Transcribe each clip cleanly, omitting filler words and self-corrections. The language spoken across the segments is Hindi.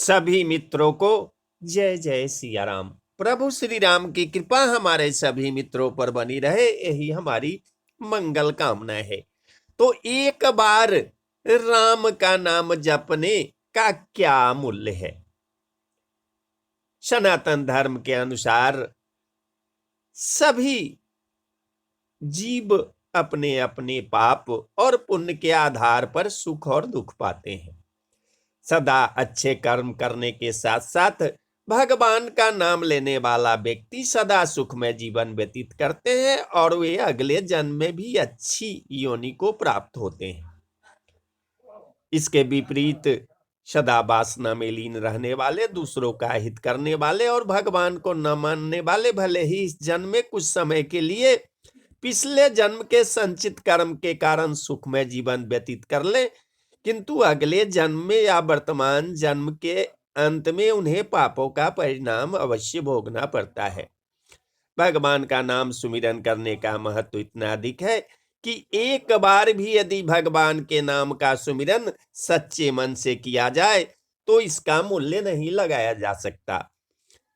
सभी मित्रों को जय जय सिया राम। प्रभु श्री राम की कृपा हमारे सभी मित्रों पर बनी रहे, यही हमारी मंगल कामना है। तो एक बार राम का नाम जपने का क्या मूल्य है? सनातन धर्म के अनुसार सभी जीव अपने अपने पाप और पुण्य के आधार पर सुख और दुख पाते हैं। सदा अच्छे कर्म करने के साथ साथ भगवान का नाम लेने वाला व्यक्ति सदा सुखमय जीवन व्यतीत करते हैं और वे अगले जन्म में भी अच्छी योनि को प्राप्त होते हैं। इसके विपरीत सदा वासना में लीन रहने वाले, दूसरों का हित करने वाले और भगवान को न मानने वाले भले ही इस जन्म में कुछ समय के लिए पिछले जन्म के संचित कर्म के कारण सुखमय जीवन व्यतीत कर ले, किंतु अगले जन्म में या वर्तमान जन्म के अंत में उन्हें पापों का परिणाम अवश्य भोगना पड़ता है। भगवान का नाम सुमिरन करने का महत्व इतना अधिक है कि एक बार भी यदि भगवान के नाम का सुमिरन सच्चे मन से किया जाए तो इसका मूल्य नहीं लगाया जा सकता।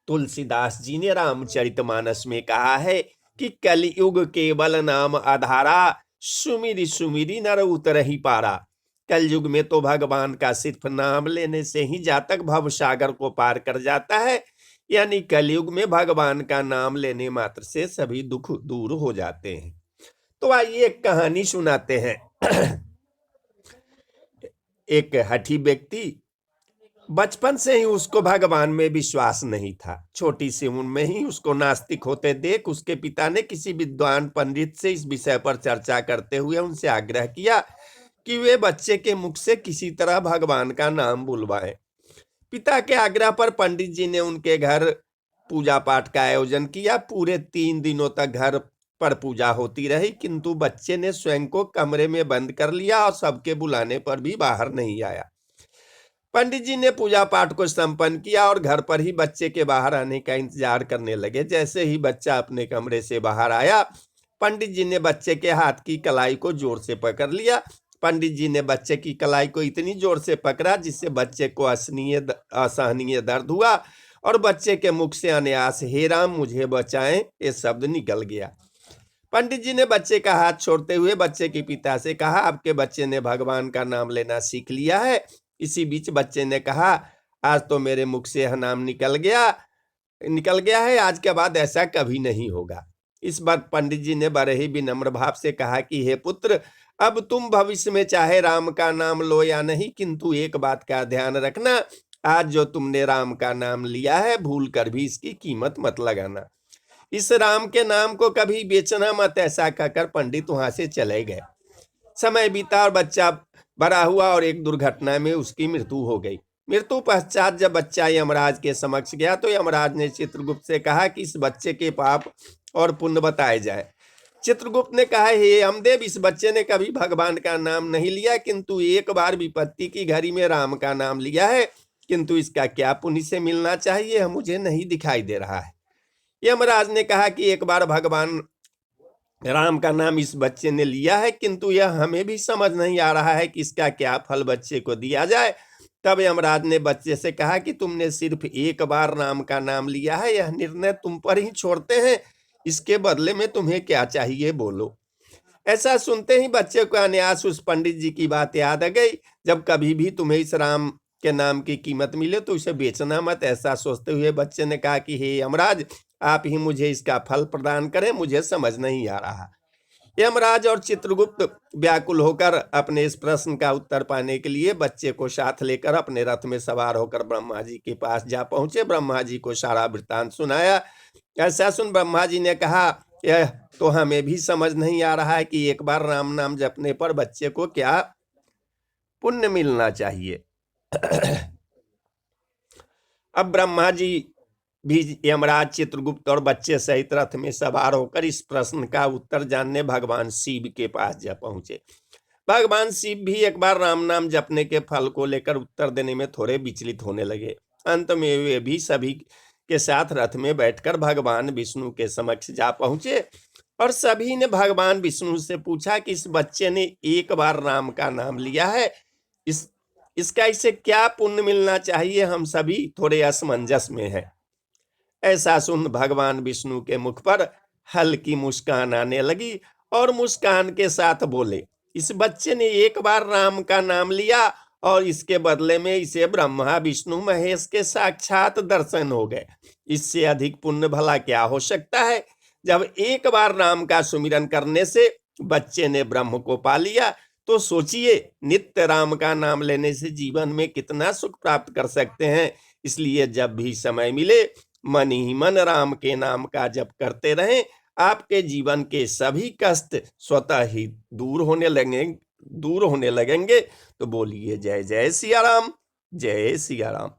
तुलसीदास जी ने रामचरितमानस में कहा है कि कलयुग केवल नाम आधारा, सुमिरी सुमिरी नर उतरहि पारा। कलयुग में तो भगवान का सिर्फ नाम लेने से ही जातक भव सागर को पार कर जाता है, यानी कलयुग में भगवान का नाम लेने मात्र से सभी दुख दूर हो जाते हैं। तो आइए एक कहानी सुनाते हैं। एक हठी व्यक्ति, बचपन से ही उसको भगवान में विश्वास नहीं था। छोटी सी उम्र में ही उसको नास्तिक होते देख उसके पिता ने किसी विद्वान पंडित से इस विषय पर चर्चा करते हुए उनसे आग्रह किया कि वे बच्चे के मुख से किसी तरह भगवान का नाम बुलवाएं। पिता के आग्रह पर पंडित जी ने उनके घर पूजा पाठ का आयोजन किया। पूरे 3 दिनों तक घर पर पूजा होती रही, किंतु बच्चे ने स्वयं को कमरे में बंद कर लिया और सबके बुलाने पर भी बाहर नहीं आया। पंडित जी ने पूजा पाठ को संपन्न किया और घर पर ही बच्चे के बाहर आने का इंतजार करने लगे। जैसे ही बच्चा अपने कमरे से बाहर आया, पंडित जी ने बच्चे के हाथ की कलाई को जोर से पकड़ लिया। पंडित जी ने बच्चे की कलाई को इतनी जोर से पकड़ा जिससे बच्चे को असहनीय दर्द हुआ और बच्चे के मुख से अनायास हे राम मुझे बचाएं ये शब्द निकल गया। पंडित जी ने बच्चे का हाथ छोड़ते हुए बच्चे के पिता से कहा, आपके बच्चे ने भगवान का नाम लेना सीख लिया है। इसी बीच बच्चे ने कहा, आज तो मेरे मुख से यह नाम निकल गया है, आज के बाद ऐसा कभी नहीं होगा। इस बार पंडित जी ने बड़े ही विनम्र भाव से कहा कि हे पुत्र, अब तुम भविष्य में चाहे राम का नाम लो या नहीं, किंतु एक बात का ध्यान रखना, आज जो तुमने राम का नाम लिया है भूल कर भी इसकी कीमत मत लगाना। इस राम के नाम को कभी बेचना मत। ऐसा कहकर पंडित वहां से चले गए। समय बीता और बच्चा बड़ा हुआ और एक दुर्घटना में उसकी मृत्यु हो गई। मृत्यु पश्चात जब बच्चा यमराज के समक्ष गया तो यमराज ने चित्रगुप्त से कहा कि इस बच्चे के पाप और पुण्य बताए जाए। चित्रगुप्त ने कहा, हे यमदेव, इस बच्चे ने कभी भगवान का नाम नहीं लिया, किंतु एक बार विपत्ति की घड़ी में राम का नाम लिया है, किंतु इसका क्या पुण्य से मिलना चाहिए यह मुझे नहीं दिखाई दे रहा है। यमराज ने कहा कि एक बार भगवान राम का नाम इस बच्चे ने लिया है, किंतु यह हमें भी समझ नहीं आ रहा है कि इसका क्या फल बच्चे को दिया जाए। तब यमराज ने बच्चे से कहा कि तुमने सिर्फ एक बार राम का नाम लिया है, यह निर्णय तुम पर ही छोड़ते हैं, इसके बदले में तुम्हें क्या चाहिए बोलो। ऐसा सुनते ही बच्चे को अनायास उस पंडित जी की बात याद आ गई। जब कभी भी तुम्हें इस राम के नाम की कीमत मिले तो इसे बेचना मत। ऐसा सोचते हुए बच्चे ने कहा कि हे यमराज, आप ही मुझे इसका फल प्रदान करें, मुझे समझ नहीं आ रहा। यमराज और चित्रगुप्त व्याकुल होकर अपने इस प्रश्न का उत्तर पाने के लिए बच्चे को साथ लेकर अपने रथ में सवार होकर ब्रह्मा जी के पास जा पहुंचे। ब्रह्मा जी को सारा वृत्तांत सुनाया। ऐसा सुन ब्रह्मा जी ने कहा, यह तो हमें भी समझ नहीं आ रहा है कि एक बार राम नाम जपने पर बच्चे को क्या पुण्य मिलना चाहिए। अब ब्रह्मा जी भी यमराज, चित्रगुप्त और बच्चे सहित रथ में सवार होकर इस प्रश्न का उत्तर जानने भगवान शिव के पास जा पहुंचे। भगवान शिव भी एक बार राम नाम जपने के फल को लेकर उत्तर देने में थोड़े विचलित होने लगे। अंत में वे भी सभी के साथ रथ में बैठकर भगवान विष्णु के समक्ष जा पहुंचे और सभी ने भगवान विष्णु से पूछा कि इस बच्चे ने एक बार राम का नाम लिया है, इसका इसे क्या पुण्य मिलना चाहिए, हम सभी थोड़े असमंजस में हैं। ऐसा सुन भगवान विष्णु के मुख पर हल्की मुस्कान आने लगी और मुस्कान के साथ बोले, इस बच्चे ने एक बार राम का नाम लिया और इसके बदले में इसे ब्रह्मा विष्णु महेश के साक्षात दर्शन हो गए। इससे अधिक पुण्य भला क्या हो सकता है। जब एक बार राम का सुमिरन करने से बच्चे ने ब्रह्म को पा लिया, तो सोचिए नित्य राम का नाम लेने से जीवन में कितना सुख प्राप्त कर सकते हैं। इसलिए जब भी समय मिले मन ही मन राम के नाम का जप करते रहें। आपके जीवन के सभी कष्ट स्वतः ही दूर होने लगेंगे। तो बोलिए जय जय सिया राम, जय सिया राम।